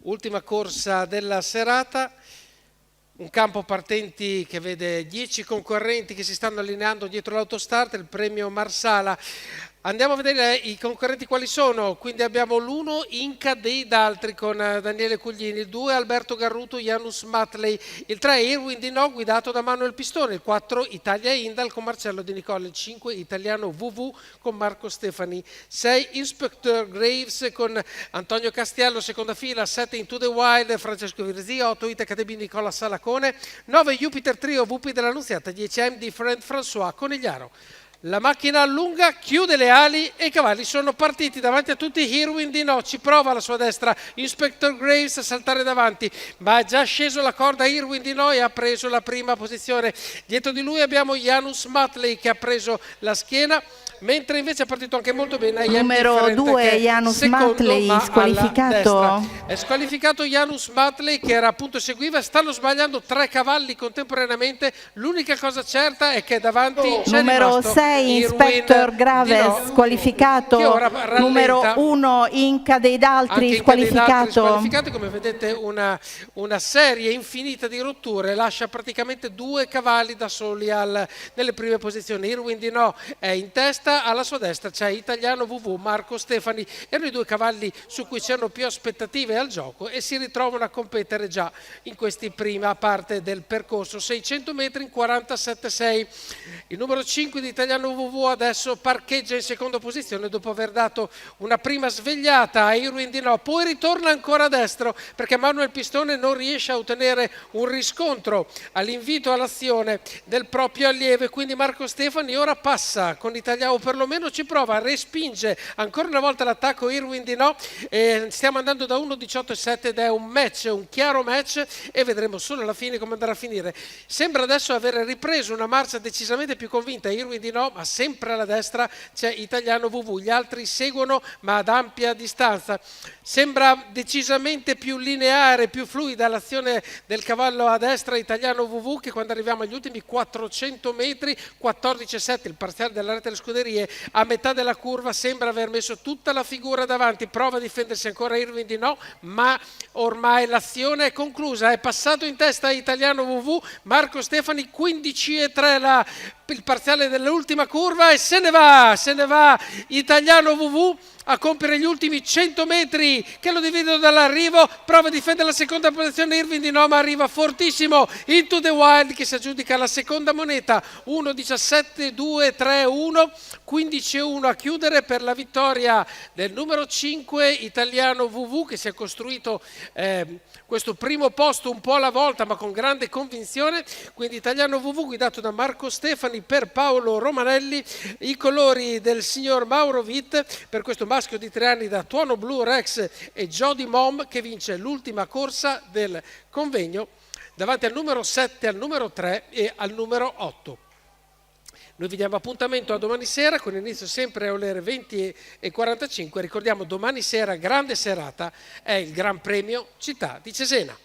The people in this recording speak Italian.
Ultima corsa della serata, un campo partenti che vede 10 concorrenti che si stanno allineando dietro l'autostart, il premio Marsala. Andiamo a vedere i concorrenti quali sono. Quindi abbiamo l'1 Inca dei Daltri con Daniele Cuglini, il 2 Alberto Garruto, Janus Matley, il 3 Irwin Di No guidato da Manuel Pistone, il 4 Italia Indal con Marcello Di Nicola, il 5 Italiano WW con Marco Stefani, 6 Inspector Graves con Antonio Castiello, seconda fila, 7 Into the Wild Francesco Virzi, 8 Ita Academy Nicola Salacone, 9 Jupiter Trio VP dell'Annunziata, 10 MD Friend François Conigliaro. La macchina allunga, chiude le ali e i cavalli sono partiti davanti a tutti. Irwin Di No ci prova alla sua destra, Inspector Graves a saltare davanti, ma è già sceso la corda Irwin Di No e ha preso la prima posizione. Dietro di lui abbiamo Janus Matley che ha preso la schiena, mentre invece è partito anche molto bene numero 2 Janus Matley squalificato. È squalificato Janus Matley che era appunto seguiva, stanno sbagliando 3 cavalli contemporaneamente, l'unica cosa certa è che davanti c'è numero 6 Inspector Graves squalificato, numero 1 Inca dei Daltri squalificato. Come vedete una serie infinita di rotture, lascia praticamente 2 cavalli da soli nelle prime posizioni. Irwin Di No è in testa, alla sua destra c'è Italiano WW, Marco Stefani, erano i 2 cavalli su cui c'erano più aspettative al gioco e si ritrovano a competere già in questa prima parte del percorso. 600 metri in 47,6. Il numero 5 di Italiano WW adesso parcheggia in seconda posizione dopo aver dato una prima svegliata a Irwin Di No, poi ritorna ancora a destro perché Manuel Pistone non riesce a ottenere un riscontro all'invito all'azione del proprio allievo, quindi Marco Stefani ora passa con Italiano, o perlomeno ci prova, respinge ancora una volta l'attacco Irwin Di No. Stiamo andando da 1,18,7 ed è un match, un chiaro match, e vedremo solo alla fine come andrà a finire. Sembra adesso avere ripreso una marcia decisamente più convinta Irwin Di No, ma sempre alla destra c'è Italiano WW, gli altri seguono ma ad ampia distanza. Sembra decisamente più lineare, più fluida l'azione del cavallo a destra Italiano WW, che quando arriviamo agli ultimi 400 metri, 14,7 il parziale della rete delle scuderie, a metà della curva sembra aver messo tutta la figura davanti, prova a difendersi ancora Irwin Di No, ma ormai l'azione è conclusa, è passato in testa Italiano WW, Marco Stefani 15,3 il parziale dell'ultima curva e se ne va Italiano WW a compiere gli ultimi 100 metri che lo dividono dall'arrivo, prova a difendere la seconda posizione Irwin Di No, ma arriva fortissimo Into the Wild che si aggiudica la seconda moneta, 1,17,2,3,1, 15,1 a chiudere per la vittoria del numero 5 Italiano WW, che si è costruito questo primo posto un po' alla volta ma con grande convinzione. Quindi Italiano WW guidato da Marco Stefani per Paolo Romanelli, i colori del signor Mauro Witt per questo maschio di 3 anni da Tuono Blu Rex e Jody Mom, che vince l'ultima corsa del convegno davanti al numero 7, al numero 3 e al numero 8. Noi vi diamo appuntamento a domani sera con inizio sempre alle ore 20:45. Ricordiamo domani sera grande serata, è il Gran Premio Città di Cesena.